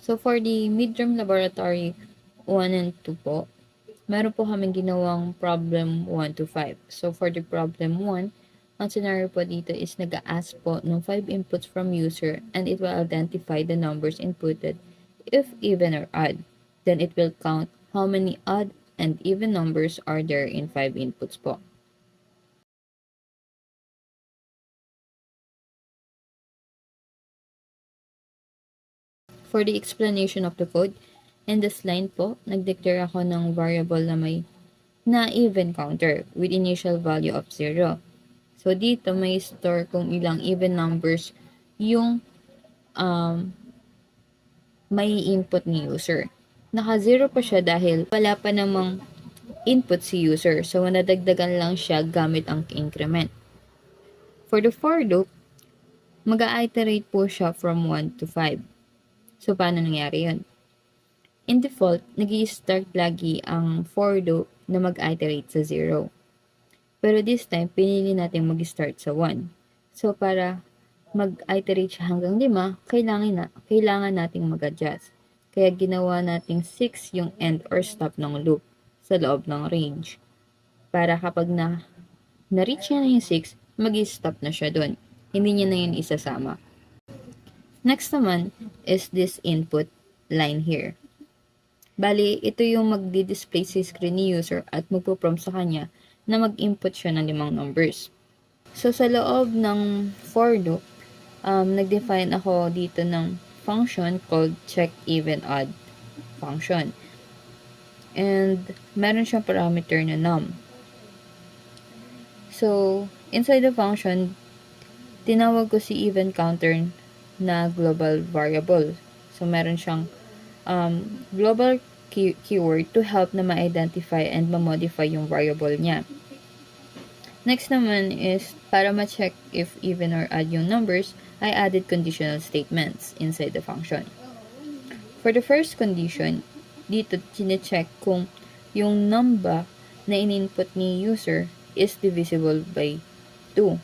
So, for the midterm laboratory 1 and 2 po, meron po kaming ginawang problem 1 to 5. So, for the problem 1, ang scenario po dito is nag-a-ask po ng 5 inputs from user and it will identify the numbers inputted if even or odd. Then it will count how many odd and even numbers are there in 5 inputs po. For the explanation of the code, in this line po, nag-declare ako ng variable na may na-even counter with initial value of 0. So, dito may store kung ilang even numbers yung may input ni user. Naka-0 pa siya dahil wala pa namang input si user. So, nadagdagan lang siya gamit ang increment. For the for loop, mag-iterate po siya from 1 to 5. So, paano nangyari yun? In default, nag-i-start lagi ang for loop na mag-iterate sa 0. Pero this time, pinili natin mag-start sa 1. So, para mag-iterate siya hanggang 5, kailangan nating mag-adjust. Kaya ginawa nating 6 yung end or stop ng loop sa loob ng range. Para kapag na-reach niya na yung 6, mag-stop na siya dun. Hindi niya na yun isasama. Next naman is this input line here. Bali, ito yung magdi-display sa screen ni user at magpo-prompt sa kanya na mag-input siya ng 5 numbers. So, sa loob ng for loop, nag-define ako dito ng function called check even odd function. And meron siyang parameter na num. So, inside the function, tinawag ko si even counter na global variable. So, meron siyang global keyword to help na ma-identify and ma-modify yung variable niya. Next naman is, para ma-check if even or odd yung numbers, I added conditional statements inside the function. For the first condition, dito chine-check kung yung number na in-input ni user is divisible by 2.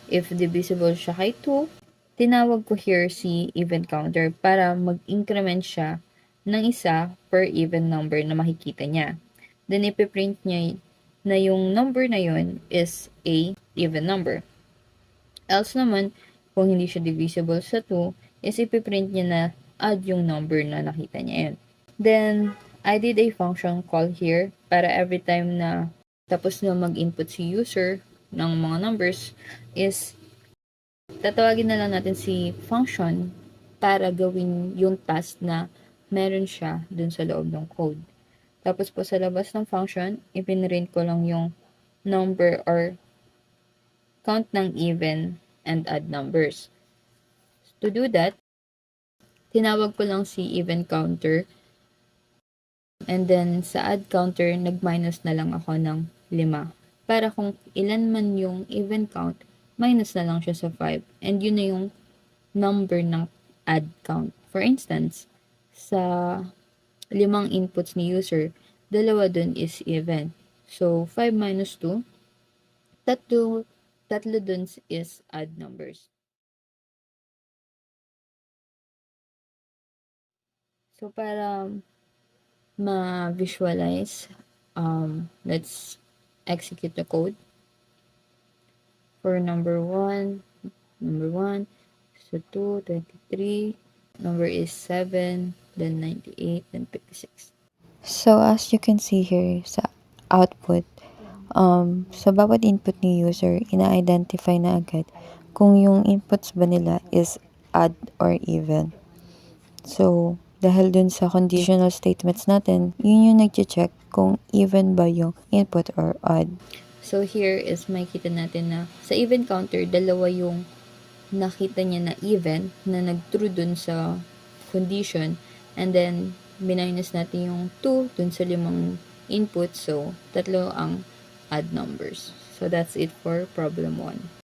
If divisible siya kay 2, tinawag ko here si even counter para mag-increment siya ng isa per even number na makikita niya. Then, ipiprint niya na yung number na yun is a even number. Else naman, kung hindi siya divisible sa 2, is ipiprint niya na add yung number na nakita niya yun. Then, I did a function call here para every time na tapos na mag-input si user ng mga numbers is tatawagin na lang natin si function para gawin yung task na meron siya dun sa loob ng code. Tapos po sa labas ng function, ipinrint ko lang yung number or count ng even and odd numbers. To do that, tinawag ko lang si even counter and then sa add counter, nag-minus na lang ako ng 5. Para kung ilan man yung even count, minus na lang siya sa 5. And yun na yung number ng add count. For instance, sa 5 inputs ni user, 2 dun is even. So, 5 minus 2, tatlo dun is odd numbers. So, para ma-visualize, let's execute the code. For number 1, so 2, 23, number is 7, then 98, then 56. So, as you can see here sa output, sa bawat input ni user, ina-identify na agad kung yung inputs ba nila is odd or even. So, dahil dun sa conditional statements natin, yun yung nag-check kung even ba yung input or odd. So, here is makikita natin na sa even counter, 2 yung nakita niya na even na nag-true dun sa condition, and then minus natin yung 2 dun sa 5 input, so 3 ang odd numbers. So that's it for problem 1.